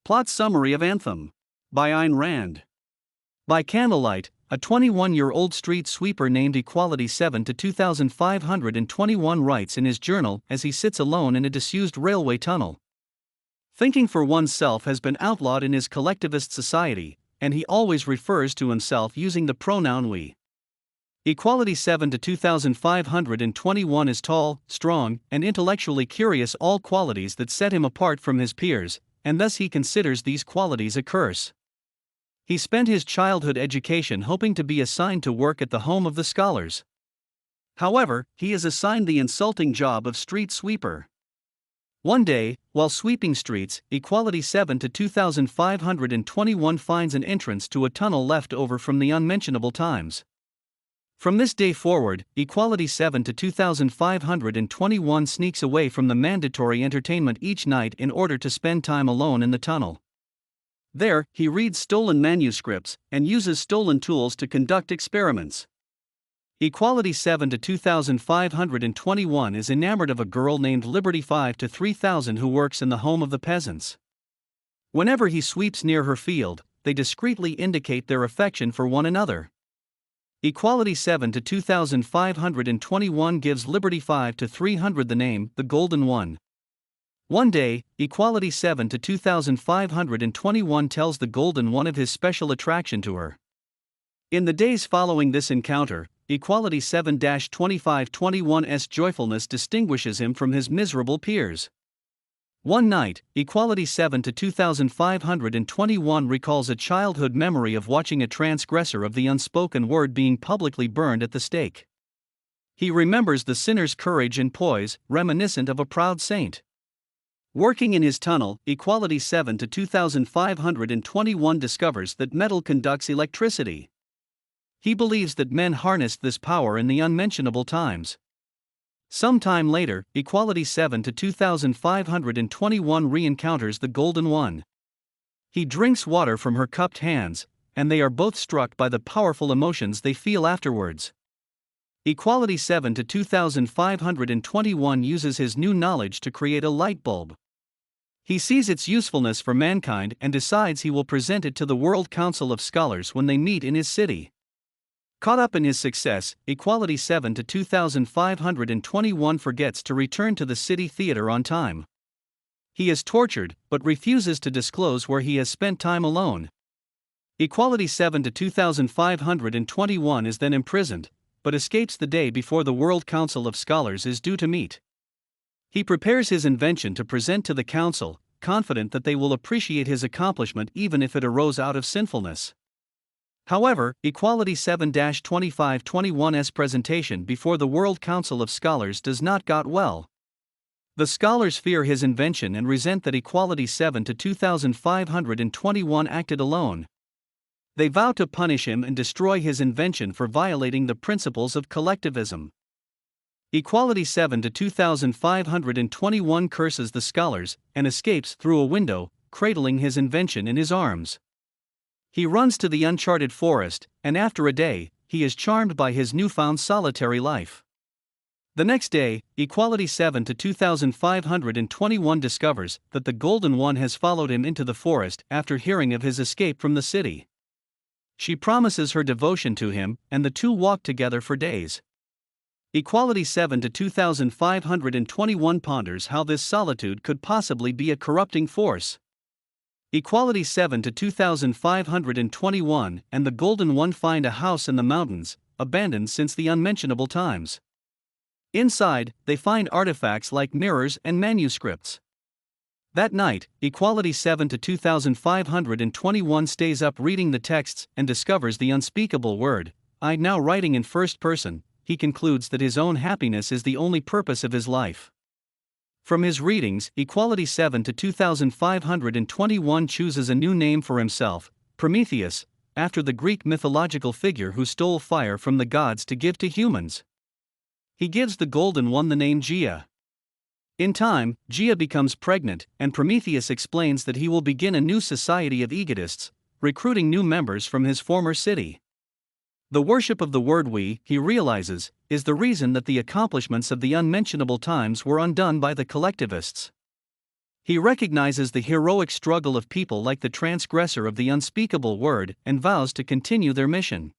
Plot summary of Anthem. By Ayn Rand. By candlelight, a 21-year-old street sweeper named Equality 7 to 2521 writes in his journal as he sits alone in a disused railway tunnel. Thinking for oneself has been outlawed in his collectivist society, and he always refers to himself using the pronoun we. Equality 7 to 2521 is tall, strong, and intellectually curious, all qualities that set him apart from his peers, and thus he considers these qualities a curse. He spent his childhood education hoping to be assigned to work at the home of the scholars. However, he is assigned the insulting job of street sweeper. One day, while sweeping streets, Equality 7 to 2521 finds an entrance to a tunnel left over from the Unmentionable times. From this day forward, Equality 7 to 2521 sneaks away from the mandatory entertainment each night in order to spend time alone in the tunnel. There, he reads stolen manuscripts and uses stolen tools to conduct experiments. Equality 7 to 2521 is enamored of a girl named Liberty 5 to 3000 who works in the home of the peasants. Whenever he sweeps near her field, they discreetly indicate their affection for one another. Equality 7 to 2521 gives Liberty 5 to 300 the name, the Golden One. One day, Equality 7 to 2521 tells the Golden One of his special attraction to her. In the days following this encounter, Equality 7-2521's joyfulness distinguishes him from his miserable peers. One night, Equality 7 to 2521 recalls a childhood memory of watching a transgressor of the unspoken word being publicly burned at the stake. He remembers the sinner's courage and poise, reminiscent of a proud saint. Working in his tunnel, Equality 7 to 2521 discovers that metal conducts electricity. He believes that men harnessed this power in the unmentionable times. Some time later, Equality 7 to 2521 re-encounters the Golden One. He drinks water from her cupped hands, and they are both struck by the powerful emotions they feel afterwards. Equality 7 to 2521 uses his new knowledge to create a light bulb. He sees its usefulness for mankind and decides he will present it to the World Council of Scholars when they meet in his city. Caught up in his success, Equality 7 to 2521 forgets to return to the city theater on time. He is tortured, but refuses to disclose where he has spent time alone. Equality 7 to 2521 is then imprisoned, but escapes the day before the World Council of Scholars is due to meet. He prepares his invention to present to the council, confident that they will appreciate his accomplishment even if it arose out of sinfulness. However, Equality 7-2521's presentation before the World Council of Scholars does not go well. The scholars fear his invention and resent that Equality 7 to 2521 acted alone. They vow to punish him and destroy his invention for violating the principles of collectivism. Equality 7 to 2521 curses the scholars and escapes through a window, cradling his invention in his arms. He runs to the Uncharted Forest, and after a day, he is charmed by his newfound solitary life. The next day, Equality 7 to 2521 discovers that the Golden One has followed him into the forest after hearing of his escape from the city. She promises her devotion to him, and the two walk together for days. Equality 7 to 2521 ponders how this solitude could possibly be a corrupting force. Equality 7 to 2521 and the Golden One find a house in the mountains, abandoned since the unmentionable times. Inside, they find artifacts like mirrors and manuscripts. That night, Equality 7 to 2521 stays up reading the texts and discovers the unspeakable word. Now writing in first person, he concludes that his own happiness is the only purpose of his life. From his readings, Equality 7 to 2521 chooses a new name for himself, Prometheus, after the Greek mythological figure who stole fire from the gods to give to humans. He gives the Golden One the name Gaea. In time, Gaea becomes pregnant, and Prometheus explains that he will begin a new society of egotists, recruiting new members from his former city. The worship of the word we, he realizes, is the reason that the accomplishments of the unmentionable times were undone by the collectivists. He recognizes the heroic struggle of people like the transgressor of the unspeakable word and vows to continue their mission.